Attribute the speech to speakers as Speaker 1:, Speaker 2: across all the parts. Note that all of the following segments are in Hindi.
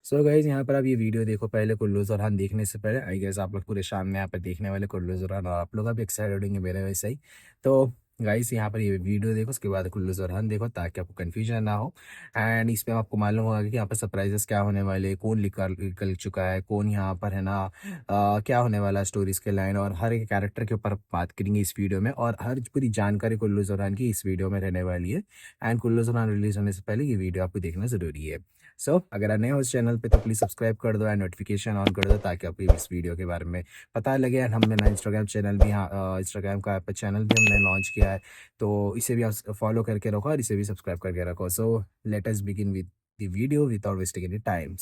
Speaker 1: सो गाइज यहाँ पर आप ये वीडियो देखो। पहले कुल्लू जोरहान देखने से पहले आई गेस आप लोग पूरे शाम में यहाँ पर देखने वाले कुल्लू जोरहान, और आप लोग भी एक्साइटेड होंगे मेरे वैसे ही। तो गाइस यहाँ पर ये वीडियो देखो, उसके बाद कुल्लू जोरहान देखो ताकि आपको कन्फ्यूजन ना हो। एंड इसमें आपको मालूम होगा कि यहाँ पर सरप्राइजेस क्या होने वाले, कौन निकल निकल चुका है, कौन यहाँ पर है ना, क्या होने वाला है स्टोरीज के लाइन, और हर एक कैरेक्टर के ऊपर बात करेंगे इस वीडियो में, और हर पूरी जानकारी कुल्लू जोरहान की इस वीडियो में रहने वाली है। एंड कुल्लू जोरहान रिलीज होने से पहले ये वीडियो आपको देखना जरूरी है। अगर नए हो इस चैनल पे तो प्लीज़ सब्सक्राइब कर दो एंड नोटिफिकेशन ऑन कर दो ताकि आपको इस वीडियो के बारे में पता लगे। एंड हमने ना इंस्टाग्राम चैनल भी, हाँ इंस्टाग्राम का ऐप चैनल भी हमने लॉन्च किया है, तो इसे भी आप फॉलो करके रखो और इसे भी सब्सक्राइब करके रखो। Let us begin with the video without wasting any time.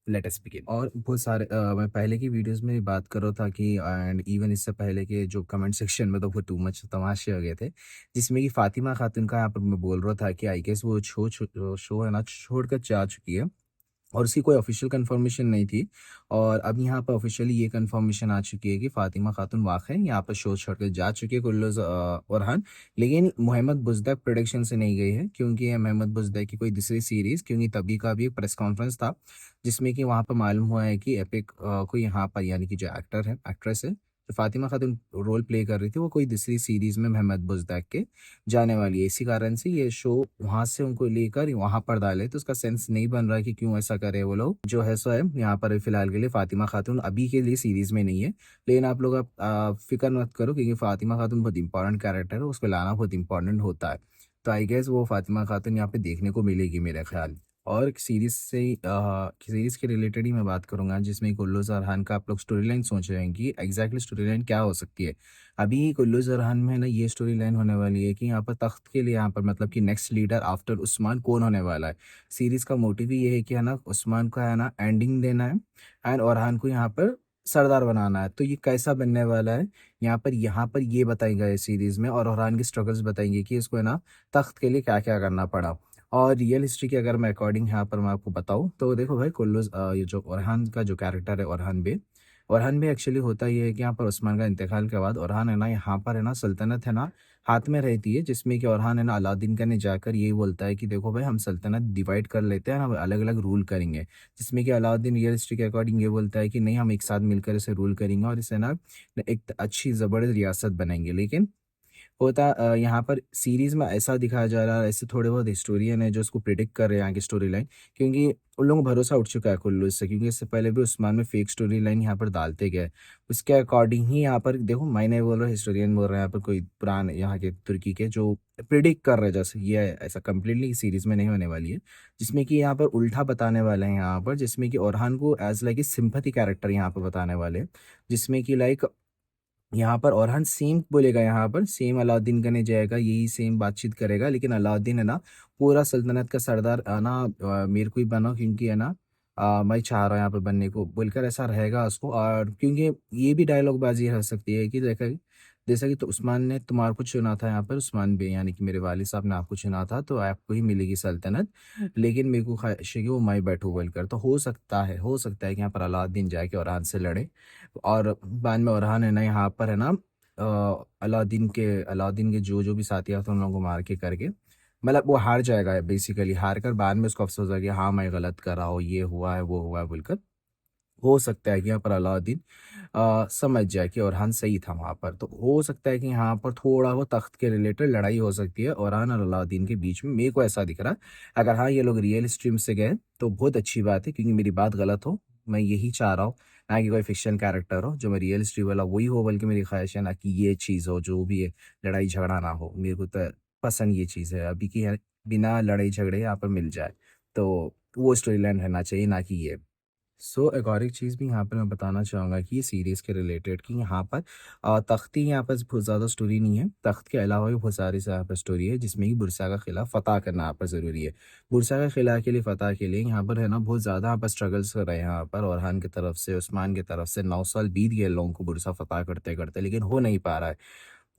Speaker 1: Let us begin. और बहुत सारे मैं पहले की वीडियोस में बात कर रहा था कि एंड इवन इससे पहले के जो कमेंट सेक्शन में तो वो टू मच तमाशे हो गए थे, जिसमें कि फातिमा खातून का यहाँ पर मैं बोल रहा था कि आई गेस वो शो है ना छोड़कर जा चुकी है, और उसकी कोई ऑफिशियल कंफर्मेशन नहीं थी। और अब यहाँ पर ऑफिशियली ये कंफर्मेशन आ चुकी है कि फातिमा खातून वाक़ई यहाँ पर शो छोड़कर जा चुकी है, कुल्लू ओरहान। लेकिन मोहम्मद बुज़दाक प्रोडक्शन से नहीं गई है, क्योंकि ये मोहम्मद बुज़दाक की कोई दूसरी सीरीज़, क्योंकि तभी का भी एक प्रेस कॉन्फ्रेंस था जिसमें कि वहाँ पर मालूम हुआ है कि एपिक को यहाँ पर यानी कि जो एक्टर है एक्ट्रेस है जो फातिमा खातून रोल प्ले कर रही थी, वो कोई दूसरी सीरीज़ में मोहम्मद बुज़दाक के जाने वाली है। इसी कारण से ये शो वहाँ से उनको लेकर वहाँ पर डाले, तो उसका सेंस नहीं बन रहा है कि क्यों ऐसा करे वो लोग। जो है सो है यहाँ पर फिलहाल के लिए फातिमा खातून अभी के लिए सीरीज में नहीं है। लेकिन आप लोग अब फिक्र मत करो, क्योंकि फातिमा खातून बहुत इंपॉर्टेंट कैरेक्टर है, उसको लाना बहुत इंपॉर्टेंट होता है। तो आई गेस वो फातिमा खातून यहाँ पे देखने को मिलेगी मेरे ख्याल। और सीरीज के रिलेटेड ही मैं बात करूंगा, जिसमें कुल्लू जरहान का आप लोग स्टोरी लाइन सोच रहे हैं कि एग्जैक्टली स्टोरी लाइन क्या हो सकती है। अभी कुल्लू ज़रहान में ना ये स्टोरी लाइन होने वाली है कि यहाँ पर तख्त के लिए, यहाँ पर मतलब कि नेक्स्ट लीडर आफ्टर उस्मान कौन होने वाला है। सीरीज का मोटिव ही ये है कि है ना उस्मान को है ना एंडिंग देना है, एंड ओरहान को यहाँ पर सरदार बनाना है। तो ये कैसा बनने वाला है, यहाँ पर ये बताएगा इस सीरीज में, और ओरहान की स्ट्रगल्स बताएंगे कि इसको है ना तख्त के लिए क्या क्या करना पड़ा। और रियल हिस्ट्री की अगर मैं अकॉर्डिंग यहाँ पर मैं आपको बताऊँ तो देखो भाई, ये जो ओरहान का जो कैरेक्टर है, ओरहान में एक्चुअली होता ये है कि यहाँ पर उस्मान का इंतकाल के बाद ओरहान है ना, यहाँ पर है ना सल्तनत है ना हाथ में रहती है, जिसमें कि ओरहान है ना अलाउद्दीन का ने जाकर यही बोलता है कि देखो भाई, हम सल्तनत डिवाइड कर लेते हैं, हम अलग अलग रूल करेंगे। जिसमें कि अलाउद्दीन रियल हिस्ट्री के अकॉर्डिंग ये बोलता है कि नहीं, हम एक साथ मिलकर इसे रूल करेंगे और इसे ना एक अच्छी ज़बरदस्त रियासत बनाएंगे। लेकिन यहाँ पर सीरीज में ऐसा दिखाया जा रहा है, ऐसे थोड़े बहुत हिस्टोरियन है जो उसको प्रिडिक्ट कर रहे हैं यहाँ की स्टोरी लाइन, क्योंकि उन लोगों को भरोसा उठ चुका है कुल्लू से, क्योंकि इससे पहले भी उस्मान में फेक स्टोरी लाइन यहाँ पर डालते गए। उसके अकॉर्डिंग ही यहाँ पर देखो, मैं नहीं बोल रहा, हिस्टोरियन बोल रहे हैं यहाँ पर, कोई पुराने यहाँ के तुर्की के जो प्रिडिक्ट कर रहे हैं, जैसे ये ऐसा कंप्लीटली सीरीज में नहीं होने वाली है। जिसमें कि यहाँ पर उल्टा बताने वाले हैं यहाँ पर, जिसमें कि ओरहान को एज लाइक सिंपैथी कैरेक्टर यहाँ पर बताने वाले हैं। जिसमें कि लाइक यहाँ पर औरहान सेम बोलेगा, यहाँ पर सेम अलाउद्दीन करने जाएगा, यही सेम बातचीत करेगा, लेकिन अलाउद्दीन है ना पूरा सल्तनत का सरदार है ना, मेरे को ही बनो, क्योंकि है ना मैं चाह रहा हूँ यहाँ पर बनने को बोलकर ऐसा रहेगा उसको। और क्योंकि ये भी डायलॉग बाजी रह सकती है कि देखा, जैसा कि तो उस्मान ने तुम्हारे को चुना था यहाँ पर, उस्मान बे यानी कि मेरे वालिद साहब ने आपको चुना था, तो आपको ही मिलेगी सल्तनत, लेकिन मेरे को ख्वाहिश है कि वो मैं बैठूँ बोलकर। तो हो सकता है कि यहाँ पर अलाउद्दीन जाके औरहान से लड़े, और बाद में ओरहान है ना यहाँ पर है ना अलाउद्दीन के जो जो भी साथी थे उन लोगों को मार के करके, मतलब वो हार जाएगा बेसिकली। हार कर बाद में उसको अफसोस है कि हाँ मैं गलत कर रहा हूँ, ये हुआ है वो हुआ है बोलकर। हो सकता है कि यहाँ पर अलाउद्दीन समझ जाए कि ओरहान सही था वहाँ पर। तो हो सकता है कि यहाँ पर थोड़ा वो तख्त के रिलेटेड लड़ाई हो सकती है ओरहान और अलाउद्दीन के बीच में, मेरे को ऐसा दिख रहा है। अगर हाँ ये लोग रियल स्ट्रीम से गए तो बहुत अच्छी बात है, क्योंकि मेरी बात गलत हो, मैं यही चाह रहा हूँ, ना कि कोई फिक्शन कैरेक्टर हो जो मैं रियल स्ट्री वाला वही हो, बल्कि मेरी ख्वाहिश है ना कि ये चीज़ हो जो भी है, लड़ाई झगड़ा ना हो। मेरे को तो पसंद ये चीज़ है अभी की, बिना लड़ाई झगड़े यहाँ पर मिल जाए, तो वो स्टोरी लाइन रहना चाहिए, ना कि ये। एक और एक चीज़ भी यहाँ पर मैं बताना चाहूँगा कि सीरीज़ के रिलेटेड कि यहाँ पर तख्ती यहाँ पर बहुत ज़्यादा स्टोरी नहीं है, तख्त के अलावा भी बहुत सारी यहाँ पर स्टोरी है, जिसमें कि बुरसा का किला फ़तह करना यहाँ पर ज़रूरी है। बुरसा का किला के लिए फ़तह के लिए यहाँ पर है ना बहुत ज़्यादा यहाँ पर स्ट्रगल्स कर रहे हैं, यहाँ पर ओरहान की तरफ से, उस्मान की तरफ से 9 साल बीत गए लोगों को बुरसा फ़तह करते करते, लेकिन हो नहीं पा रहा है।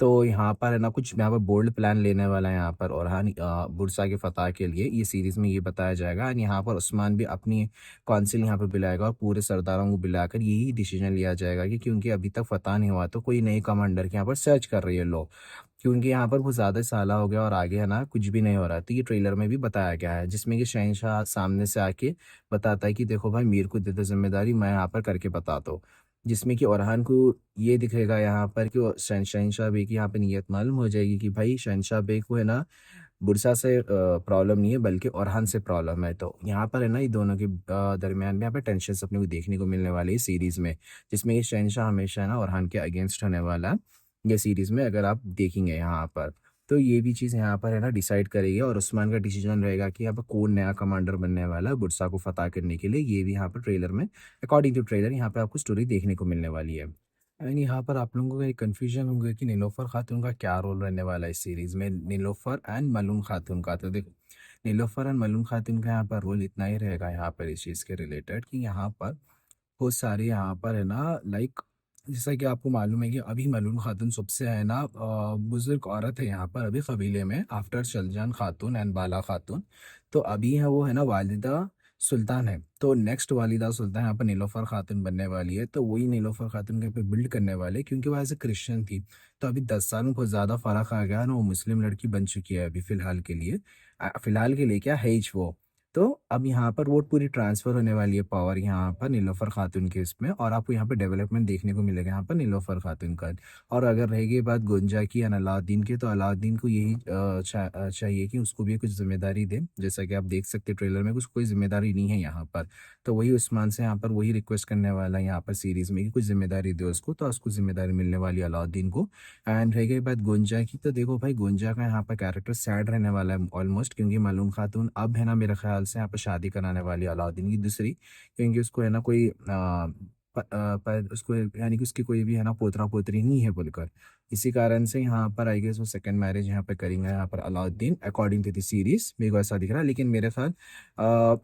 Speaker 1: तो यहाँ पर है ना कुछ यहाँ पर बोल्ड प्लान लेने वाला है यहाँ पर ओरहान बुरसा के फतह के लिए, ये सीरीज़ में ये बताया जाएगा। एंड यहाँ पर उस्मान भी अपनी काउंसिल यहाँ पे बुलाएगा और पूरे सरदारों को बुलाकर यही डिसीजन लिया जाएगा कि क्योंकि अभी तक फतह नहीं हुआ तो कोई नए कमांडर के यहाँ पर सर्च कर रही है लोग, क्योंकि यहाँ पर बहुत ज़्यादा साल हो गया और आगे है ना कुछ भी नहीं हो रहा। तो ये ट्रेलर में भी बताया गया है जिसमें कि शहनशाह सामने से आके बताता है कि देखो भाई मीर को दे दो जिम्मेदारी, मैं यहाँ पर करके बताता हूँ। जिसमें कि ओरहान को ये दिखेगा यहाँ पर कि शहनशाह बे की यहाँ पे नीयत मालूम हो जाएगी कि भाई शहनशाह बे को है ना बुरसा से प्रॉब्लम नहीं है बल्कि ओरहान से प्रॉब्लम है। तो यहाँ पर है ना ये दोनों के दरमियान में यहाँ पे टेंशन अपने को देखने को मिलने वाली है सीरीज़ में, जिसमें ये शहनशाह हमेशा है ना ओरहान के अगेंस्ट होने वाला है ये सीरीज़ में, अगर आप देखेंगे यहाँ पर। तो ये भी चीज़ यहाँ पर है ना डिसाइड करेगी और उस्मान का डिसीजन रहेगा कि यहाँ पर कौन नया कमांडर बनने वाला है बुरसा को फतह करने के लिए। ये भी यहाँ पर ट्रेलर में अकॉर्डिंग टू ट्रेलर यहाँ पे आपको स्टोरी देखने को मिलने वाली है। एंड यहाँ पर आप लोगों को एक कन्फ्यूजन होगा कि नीलोफर खातून का क्या रोल रहने वाला है इस सीरीज़ में, नीलोफर एंड मलूम खातून का। तो देखो नीलोफर एंड मलूम खातून का यहाँ पर रोल इतना ही रहेगा यहाँ पर इस चीज़ के रिलेटेड कि यहाँ पर बहुत सारे यहाँ पर है ना लाइक जैसा कि आपको मालूम है कि अभी मलूम खातून सबसे है ना बुजुर्ग औरत है यहाँ पर अभी कबीले में आफ्टर शलजान खातून एंड बाला खातून। तो अभी है वो है ना वालिदा सुल्तान है, तो नेक्स्ट वालिदा सुल्तान यहाँ पर नीलोफर खातून बनने वाली है। तो वही नीलोफर खातून के पे बिल्ड करने वाले क्योंकि वो एज ए क्रिश्चियन थी। तो अभी 10 साल में बहुत ज़्यादा फ़र्क आ गया ना, वो मुस्लिम लड़की बन चुकी है अभी फ़िलहाल के लिए। फ़िलहाल के लिए क्या है ही वो। तो अब यहाँ पर वोट पूरी ट्रांसफ़र होने वाली है पावर यहाँ पर नीलोफ़र ख़ातून के इसमें, और आपको यहाँ पे डेवलपमेंट देखने को मिलेगा यहाँ पर नीलोफ़र ख़ातून का। और अगर रहेगी बात गुंजा की या अलाउद्दीन की, तो अलाउद्दीन को यही चाहिए कि उसको भी कुछ ज़िम्मेदारी दें। जैसा कि आप देख सकते हैं ट्रेलर में कुछ कोई ज़िम्मेदारी नहीं है यहाँ पर। तो वही उस्मान से यहाँ पर वही रिक्वेस्ट करने वाला है यहाँ पर सीरीज़ में कि कुछ ज़िम्मेदारी दो उसको, तो उसको ज़िम्मेदारी मिलने वाली है अलाउद्दीन को। एंड रह गई बात गुंजा की, तो देखो भाई गुंजा का यहाँ पर कैरेक्टर सैड रहने वाला है ऑलमोस्ट, क्योंकि मालूम खातून अब है ना मेरे ख्याल से यहाँ पर शादी कराने वाली है अलाउद्दीन की दूसरी, क्योंकि उसको है ना कोई उसको यानी कि उसकी कोई भी है ना पोतरा पोतरी नहीं है बोलकर। इसी कारण से यहाँ पर आई गेस वो सेकंड मैरिज यहाँ पे करेंगे यहाँ पर Alauddin according to the series, मेरे को ऐसा दिख रहा है। लेकिन मेरे ख्याल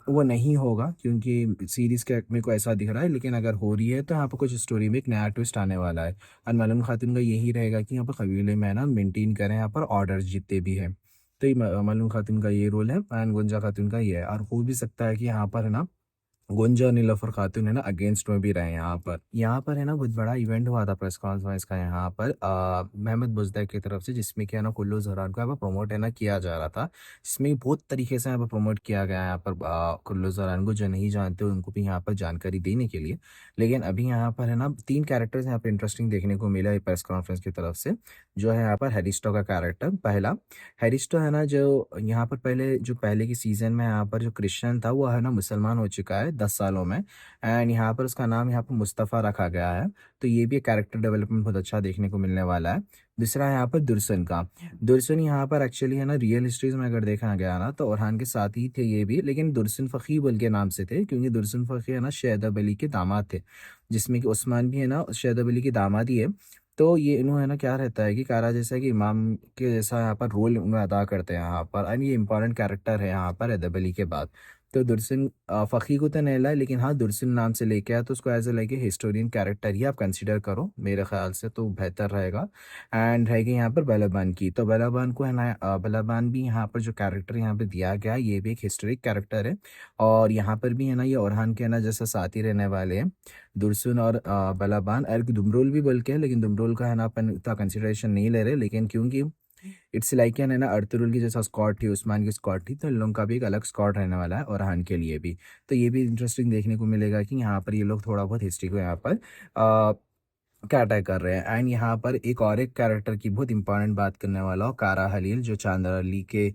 Speaker 1: वो नहीं होगा क्योंकि सीरीज के मेरे को ऐसा दिख रहा है। लेकिन अगर हो रही है तो यहाँ पर कुछ स्टोरी में एक नया ट्विस्ट आने वाला है। और मलूम खातून का यही रहेगा कि यहाँ पर कबीले में ना मेंटेन करें यहाँ पर ऑर्डर जितने भी हैं। तो ये मलूम खातून का ये रोल है एंड गुंजा खातून का ये है। और हो भी सकता है कि यहाँ पर है ना गुंजा और नीलोफर खातून है ना अगेंस्ट में भी रहे यहाँ पर है ना बहुत बड़ा इवेंट हुआ था प्रेस कॉन्फ्रेंस का यहाँ पर महमद बुजदा की तरफ से, जिसमें कि है ना कुल्लू ज़हरान को यहाँ पर प्रमोट है ना किया जा रहा था। जिसमें बहुत तरीके से यहाँ पर प्रमोट किया गया है यहाँ पर कुल्लू ज़हरान को, जो नहीं जानते उनको भी यहाँ पर जानकारी देने के लिए। लेकिन अभी यहाँ पर है ना 3 कैरेक्टर्स यहाँ पर इंटरेस्टिंग देखने को मिला है प्रेस कॉन्फ्रेंस की तरफ से। जो है यहाँ पर हैरिस्टो का कैरेक्टर पहला, हैरिस्टो है ना जो यहाँ पर पहले की सीजन में यहाँ पर जो क्रिश्चियन था वो है ना मुसलमान हो चुका है 10 सालों में। एंड यहाँ पर उसका नाम यहाँ पर मुस्तफ़ा रखा गया है। तो ये भी कैरेक्टर डेवलपमेंट बहुत अच्छा देखने को मिलने वाला है। दूसरा है यहाँ पर दुर्सन का, दुर्सन यहाँ पर एक्चुअली है ना रियल हिस्ट्रीज में अगर देखा गया ना तो ओरहान के साथ ही थे ये भी, लेकिन दुर्सन फ़कीह बोल के नाम से थे क्योंकि दुर्सन फ़कीह है ना शहदाब अली के दामाद थे, जिसमें कि उस्मान भी है ना शहदाब अली की दामाद ही है। तो ये इन्हों है ना क्या रहता है कि कारा जैसा कि इमाम के जैसा यहाँ पर रोल उन्हें अदा करते हैं यहाँ पर। एंड ये इंपॉर्टेंट कैरेक्टर है यहाँ पर हैदर अली के बाद। तो दुर्सिन फ़कीह को तो नहीं लाए, लेकिन हाँ दुर्सिन नाम से लेके आया तो उसको as a like a historian character ही आप कंसीडर करो मेरे ख्याल से, तो बेहतर रहेगा। एंड रहेगी यहाँ पर बलाबान की, तो बलाबान को है ना बलाबान भी यहाँ पर जो कैरेक्टर यहाँ पे दिया गया है ये भी एक हिस्टोरिक कैरेक्टर है। और यहाँ पर भी है ना ये ओरहान के है ना जैसा साथी रहने वाले हैं दुर्सुन और बलाबान। और दुमरोल भी बोल के है, लेकिन दुमरोल का है ना अपन इतना कंसिडरेशन नहीं ले रहे, लेकिन क्योंकि इट्स लाइक है ना अर्तुरुल की जैसा स्क्वाड थी उस्मान की स्क्वाड थी, तो इन लोगों का भी एक अलग स्क्वाड रहने वाला है ओरहान के लिए भी। तो ये भी इंटरेस्टिंग देखने को मिलेगा कि यहाँ पर ये लोग थोड़ा बहुत हिस्ट्री को यहाँ पर क्या अटैक कर रहे हैं। एंड यहाँ पर एक कैरेक्टर की बहुत इंपॉर्टेंट बात करने वाला हो, कारा हलील, जो चांदर अली के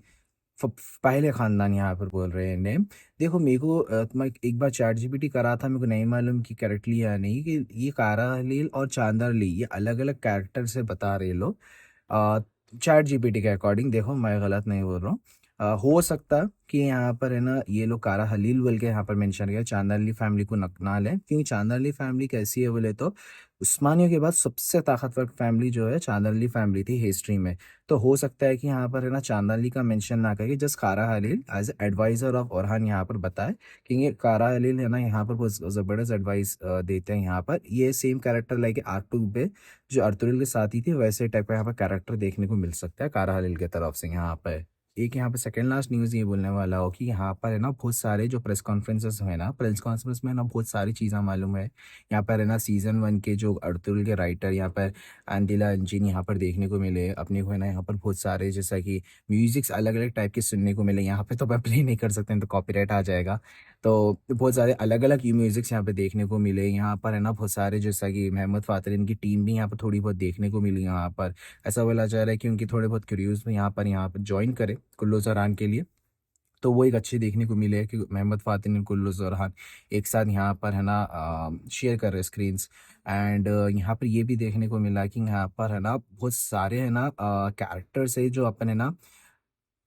Speaker 1: पहले खानदान यहाँ पर बोल रहे हैं नेम। देखो मेरे को मैं एक बार चैट जीपीटी करा था, मेरे को नहीं मालूम कि करेक्टली या नहीं कि ये कारा हलील और चांदर अली ये अलग अलग कैरेक्टर से बता रहे लोग चैट जीपीटी के अकॉर्डिंग। देखो मैं गलत नहीं बोल रहा हूँ। हो सकता कि यहाँ पर है ना ये लोग कारा हलील बोल के यहाँ पर मेंशन किया, चांदर अली फैमिली को ना लें, क्योंकि चांदर अली फैमिली कैसी है बोले तो उस्मानियों के बाद सबसे ताकतवर फैमिली जो है चांदन फैमिली थी हिस्ट्री में। तो हो सकता है कि यहाँ पर है ना चांदन का मेंशन ना करके just Kara Khalil as adviser of Orhan यहाँ पर बताए कि ये कारा खलील है ना यहाँ पर बहुत ज़बरदस्त एडवाइस देते हैं। यहाँ पर ये सेम कैरेक्टर लाइक आर्क 2 पे जो अर्तुगरुल के साथी थे वैसे टाइप का यहाँ पर कैरेक्टर देखने को मिल सकता है कारा खलील की तरफ से। यहाँ पर एक यहाँ पे सेकंड लास्ट न्यूज़ ये बोलने वाला हो कि यहाँ पर है ना बहुत सारे जो प्रेस कॉन्फ्रेंसेस है ना, प्रेस कॉन्फ्रेंस में ना बहुत सारी चीज़ें मालूम है। यहाँ पर है ना सीज़न 1 के जो अर्तुगरुल के राइटर यहाँ पर अंदिला अंजिन यहाँ पर देखने को मिले अपने को है ना। यहाँ पर बहुत सारे जैसा कि म्यूजिक्स अलग अलग टाइप के सुनने को मिले। यहाँ पे तो मैं प्ले नहीं कर सकते तो कॉपीराइट आ जाएगा। तो बहुत सारे अलग अलग म्यूजिक्स यहाँ पे देखने को मिले। यहाँ पर है ना बहुत सारे जैसा कि मोहम्मद फातरिन की टीम भी यहाँ पर थोड़ी बहुत देखने को मिली। यहाँ पर ऐसा बोला जा रहा है कि उनके थोड़े बहुत क्रूज में यहाँ पर ज्वाइन करे कुल्लू जरान के लिए। तो वो एक अच्छी देखने को मिले कि मोहम्मद फ़ातिन और कुल्लू ज़रहान एक साथ यहाँ पर है ना शेयर कर रहे स्क्रीन्स। एंड यहाँ पर ये भी देखने को मिला कि यहाँ पर है ना बहुत सारे है ना कैरेक्टर्स है जो अपन है ना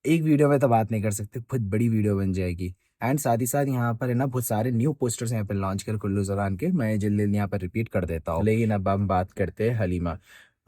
Speaker 1: एक वीडियो में तो बात नहीं कर सकते, बहुत बड़ी वीडियो बन जाएगी। एंड साथ ही साथ यहाँ पर है ना बहुत सारे न्यू पोस्टर्स यहाँ पर लॉन्च कर कुल्लू ज़रान के मैं जल्दी यहाँ पर रिपीट कर देता हूँ। लेकिन अब हम बात करते हैं हलीमा।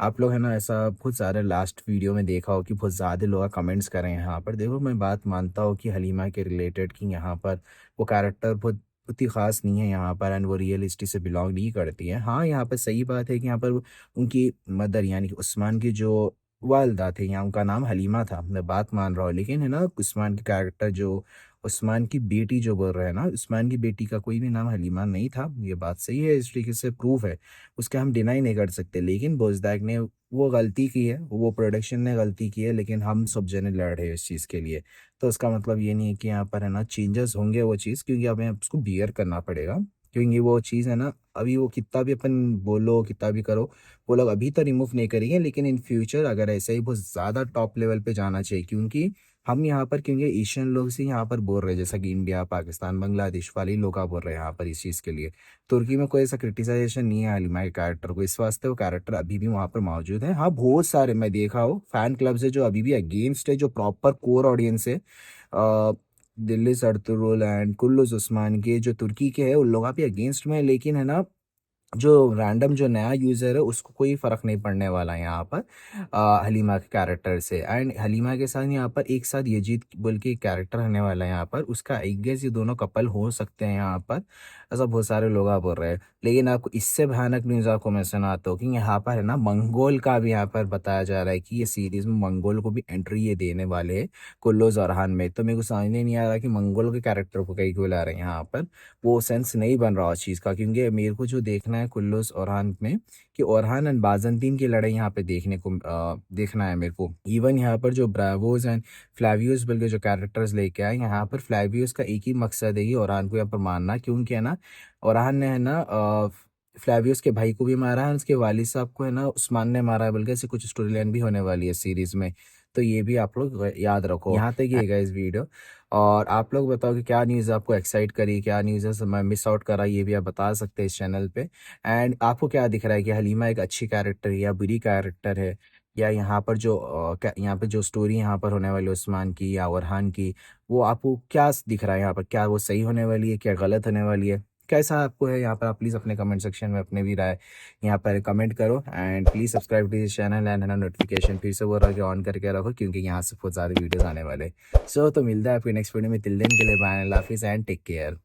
Speaker 1: आप लोग है ना ऐसा बहुत सारे लास्ट वीडियो में देखा हो कि बहुत ज़्यादा लोग कमेंट्स कर रहे हैं यहाँ पर। देखो मैं बात मानता हूँ कि हलीमा के रिलेटेड कि यहाँ पर वो कैरेक्टर बहुत उतनी ख़ास नहीं है यहाँ पर एंड वो रियलिस्टिक से बिलोंग नहीं करती है। हाँ यहाँ पर सही बात है कि यहाँ पर उनकी मदर यानी कि उस्मान की जो वालदा थे यहाँ उनका नाम हलीमा था, मैं बात मान रहा हूँ। लेकिन है ना उस्मान की कैरेक्टर जो उस्मान की बेटी जो बोल रहे हैं ना, उस्मान की बेटी का कोई भी नाम हलीमा नहीं था। ये बात सही है, इस तरीके से प्रूफ है, उसके हम डिनाई नहीं कर सकते। लेकिन बोजदाक ने वो गलती की है, वो प्रोडक्शन ने गलती की है, लेकिन हम सब जने लड़ रहे हैं इस चीज़ के लिए। तो उसका मतलब ये नहीं है कि यहाँ पर है ना चेंजेस होंगे वो चीज़, क्योंकि हमें उसको बियर करना पड़ेगा। क्योंकि वो चीज़ है ना अभी वो कितना भी अपन बोलो कितना भी करो वो लोग अभी तो रिमूव नहीं करेंगे, लेकिन इन फ्यूचर अगर ऐसे ही बहुत ज़्यादा टॉप लेवल पे जाना चाहिए। क्योंकि हम यहाँ पर क्योंकि एशियन लोग से यहाँ पर बोल रहे हैं जैसा कि इंडिया पाकिस्तान बांग्लादेश वाले ही लोग बोल रहे हैं यहाँ पर इस चीज़ के लिए। तुर्की में कोई ऐसा क्रिटिसाइजेशन नहीं है हलीमा के कैरेक्टर को, इस वास्ते वो कैरेक्टर अभी भी वहाँ पर मौजूद है। हाँ बहुत सारे मैं देखा हो फैन क्लब्स है जो अभी भी अगेंस्ट है, जो प्रॉपर कोर ऑडियंस है दिल्ली अर्तुगरुल एंड कुल्लूज उस्मान के जो तुर्की के हैं उन लोगों भी अगेंस्ट में है। लेकिन है ना जो रैंडम जो नया यूज़र है उसको कोई फ़र्क नहीं पड़ने वाला है यहाँ पर हलीमा के कैरेक्टर से। एंड हलीमा के साथ यहाँ पर एक साथ यजीद बोल के एक कैरेक्टर रहने वाला है यहाँ पर, उसका आई गेस ये दोनों कपल हो सकते हैं यहाँ पर, ऐसा बहुत सारे लोग बोल रहे हैं। लेकिन आपको इससे भयानक न्यूज़ आपको मैं सुनाता हूँ कि यहाँ पर है ना मंगोल का भी यहाँ पर बताया जा रहा है कि ये सीरीज़ में मंगोल को भी एंट्री ये देने वाले हैं कुल्लू ज़रहान में। तो मेरे को समझ में नहीं आ रहा कि मंगोल के कैरेक्टर को कहीं क्यों ला रहे हैं यहाँ पर, वो सेंस नहीं बन रहा उस चीज़ का। क्योंकि मेरे को जो देखना है कुल्लूस ओरहान में कि ओरहान एंड बाज़ंतीन की लड़ाई यहाँ पे देखने को देखना है मेरे को। इवन यहाँ पर जो ब्रावोस एंड फ्लावियोस बोल के जो कैरेक्टर्स लेके आए यहाँ पर, फ्लावियोस का एक ही मकसद है कि ओरहान को यहाँ पर मारना। क्योंकि है ना ओरहान ने है ना फ्लावियोस के भाई को भी मारा है, उसके वालिद साहब को है ना उस्मान ने मारा है, बल्कि ऐसे कुछ स्टोरी लाइन भी होने वाली है सीरीज में। तो ये भी आप लोग याद रखो। यहाँ तक ये गाइस वीडियो, और आप लोग बताओ कि क्या न्यूज़ आपको एक्साइट करी, क्या न्यूज़ है मैं मिस आउट करा, ये भी आप बता सकते हैं इस चैनल पे। एंड आपको क्या दिख रहा है कि हलीमा एक अच्छी कैरेक्टर है या बुरी कैरेक्टर है, या यहाँ पर जो यहाँ पे जो स्टोरी यहाँ पर होने वाली है उस्मान की या ओरहान की, वो आपको क्या दिख रहा है यहाँ पर, क्या वो सही होने वाली है क्या गलत होने वाली है, कैसा आपको है यहाँ पर। आप प्लीज़ अपने कमेंट सेक्शन में अपने भी राय यहाँ पर कमेंट करो। And please subscribe to this channel and है ना नोटिफिकेशन फिर से वो रख के ऑन करके रखो, क्योंकि यहाँ से बहुत सारे वीडियोस आने वाले। सो तो मिलता है आपको नेक्स्ट वीडियो में, तिल दिन के लिए बाय, अल्लाह हाफिज़ एंड टेक केयर।